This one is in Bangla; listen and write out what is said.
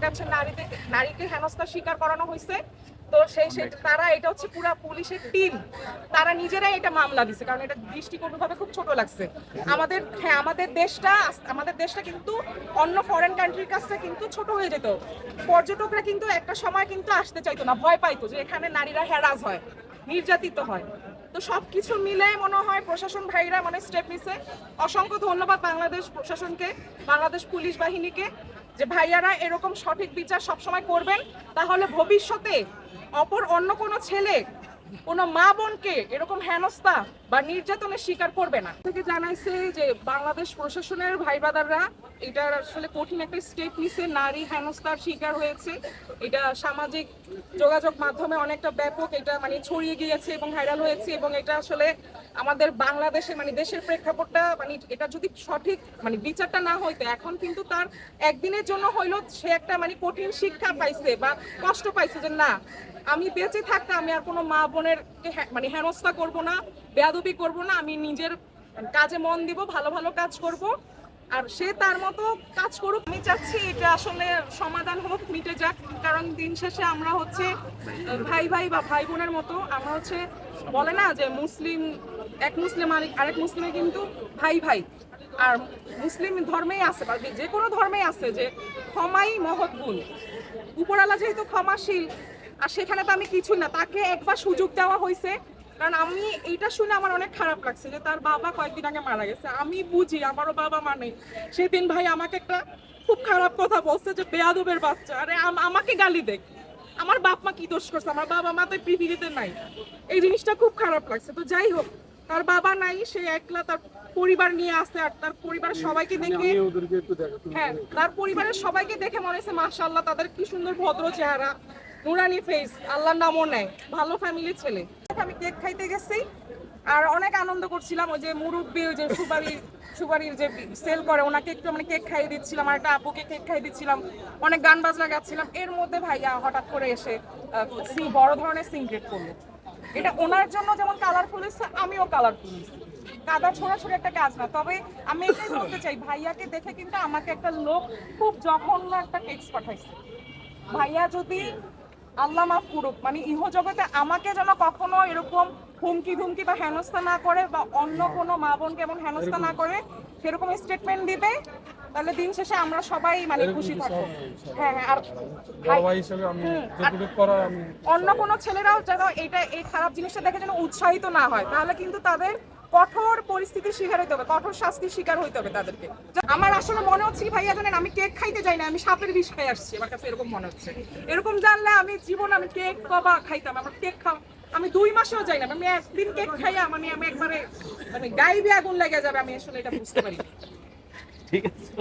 এটা হচ্ছে নারীকে হেনস্থার শিকার করানো হয়েছে। তো সেই তারা এটা হচ্ছে পুরা পুলিশের টিম, তারা নিজেরাই এটা মামলা দিছে, কারণ এটা দৃষ্টিকোণভাবে খুব ছোট লাগছে। আমাদের দেশটা কিন্তু অন্য ফরেন কান্ট্রির কাছে কিন্তু ছোট হয়ে যেত। পর্যটকরা কিন্তু একটা সময় কিন্তু আসতে চাইতো না, ভয় পাইতো যে এখানে নারীরা হ্যারাস হয়, নির্যাতিত হয়। তো সবকিছু মিলে মনে হয় প্রশাসন ভাইরা মানে স্টেপ নিছে। অসংখ্য ধন্যবাদ বাংলাদেশ প্রশাসনকে, বাংলাদেশ পুলিশ বাহিনীকে, যে ভাইয়ারা এরকম সঠিক বিচার সবসময় করবেন। তাহলে ভবিষ্যতে অন্য কোনো ছেলে, কোনো মা বোনকে এরকম হেনস্থা বা নির্যাতনের শিকার করবে না। থেকে জানাইছে যে বাংলাদেশ প্রশাসনের ভাই ব্রাদাররা এটার আসলে কঠিন একটা স্টেপ নিছে, নারী হেনস্থার শিকার হয়েছে। এটা সামাজিক যোগাযোগ মাধ্যমে অনেকটা ব্যাপক এটা মানে ছড়িয়ে গিয়েছে এবং ভাইরাল হয়েছে, এবং এটা আসলে আমাদের বাংলাদেশে মানে দেশের প্রেক্ষাপটটা মানে এটা যদি সঠিক মানে বিচারটা না হইতো, এখন কিন্তু তার একদিনের জন্য হইলো সে একটা মানে কঠিন শিক্ষা পাইছে বা কষ্ট পাইছে যে না, আমি বেঁচে থাকতে আমি আর কোনো মা বোনের মানে হেনস্থা করব না, বেয়াদবি করব না, আমি নিজের কাজে মন দিব, ভালো ভালো কাজ করব, আর সে তার মতো কাজ করুক। আমি চাচ্ছি এটা আসলে সমাধান হোক, মিটে যাক, কারণ দিন শেষে আমরা হচ্ছে ভাই ভাই বা ভাই বোনের মতো। আমরা হচ্ছে বলে না যে এক মুসলিম আরেক মুসলিমে কিন্তু ভাই ভাই। আর মুসলিম ধর্মেই আছে বা যে কোনো ধর্মেই আছে যে ক্ষমাই মহৎ গুণ। উপরওয়ালা যেহেতু ক্ষমাশীল, আর সেখানে তো আমি কিছুই না, তাকে একবার সুযোগ দেওয়া হয়েছে। কারণ আমি এইটা শুনে আমার অনেক খারাপ লাগছে যে তার বাবা কয়েকদিন আগে মারা গেছে। আমি বুঝি, আমারও বাবা মানে সেদিন ভাই আমাকে একটা খুব খারাপ কথা বলছে যে বেয়াদবের বাচ্চা। আরে আমাকে গালি দেখ, আমার বাপ মা কি দোষ করছে? আমার বাবা মা তো পৃথিবীতে নাই। এই জিনিসটা খুব খারাপ লাগছে। তো যাই হোক, তার বাবা নাই, সে একলা তার পরিবার নিয়ে আসছে, আর তার পরিবারের সবাইকে দেখে, হ্যাঁ, তার পরিবারের সবাইকে দেখে মনে হচ্ছে মাশাআল্লাহ তাদের কি সুন্দর ভদ্র চেহারা, নুরানি ফেস, আল্লাহর নামও নেয়, ভালো ফ্যামিলির ছেলে। আমি কেক খাইতে গেছি আর অনেক আনন্দ করছিলাম। ওই যে মুরব্বী, ওই যে সুপারির যে সেল করে, ওনাকে একটু মানে কেক খাইয়ে দিচ্ছিলাম, আর একটা আপুকে কেক খাইয়ে দিচ্ছিলাম, অনেক গান বাজনা গাচ্ছিলাম। এর মধ্যে ভাইয়া হঠাৎ করে এসে বড় ধরনের সিগারেট করলো। এটা ওনার জন্য যেমন কালারফুল হয়েছে, আমিও কালারফুল হয়েছি। কাদা ছোড়াছুড়ি একটা কাজ না। তবে আমি এটাই বলতে চাই, ভাইয়াকে দেখে কিন্তু আমাকে একটা লোক খুব জঘন্য একটা টেক্সট পাঠাইছে। ভাইয়া যদি আল্লাহ মাফ করুক, মানে ইহজগতে আমাকে যেন কখনো এরকম হুমকি ধুমকি বা হেনস্থা না করে, বা অন্য কোনো মা বোনকে এমন হেনস্থা না করে, সেরকম স্টেটমেন্ট দিবে, তাহলে দিন শেষে আমরা সবাই মানে খুশি থাকবো। হ্যাঁ হ্যাঁ, আর অন্য কোনো ছেলেরাও যেন এই খারাপ জিনিসটা দেখে যেন উৎসাহিত না হয়, তাহলে কিন্তু তাদের কঠোর পরিস্থিতির শিকার হইতে হবে, কঠোর শাস্তির শিকার হইতে হবে তাদেরকে। আমার আসলে মনে হচ্ছে ভাইয়া জানেন, আমি কেক খাইতে যাই না, আমি সাপের বিষ খাই আসছি। আমার কাছে এরকম মনে হচ্ছে। এরকম জানলে আমি আমি কেক কবা খাইতাম। আমার কেক আমি 2 মাসেও যাই না, আমি একদিন কেক খাইয়া মানে আমি একবারে মানে গাইবে আগুন লেগে যাবে। আমি আসলে এটা বুঝতে পারি। ঠিক আছে।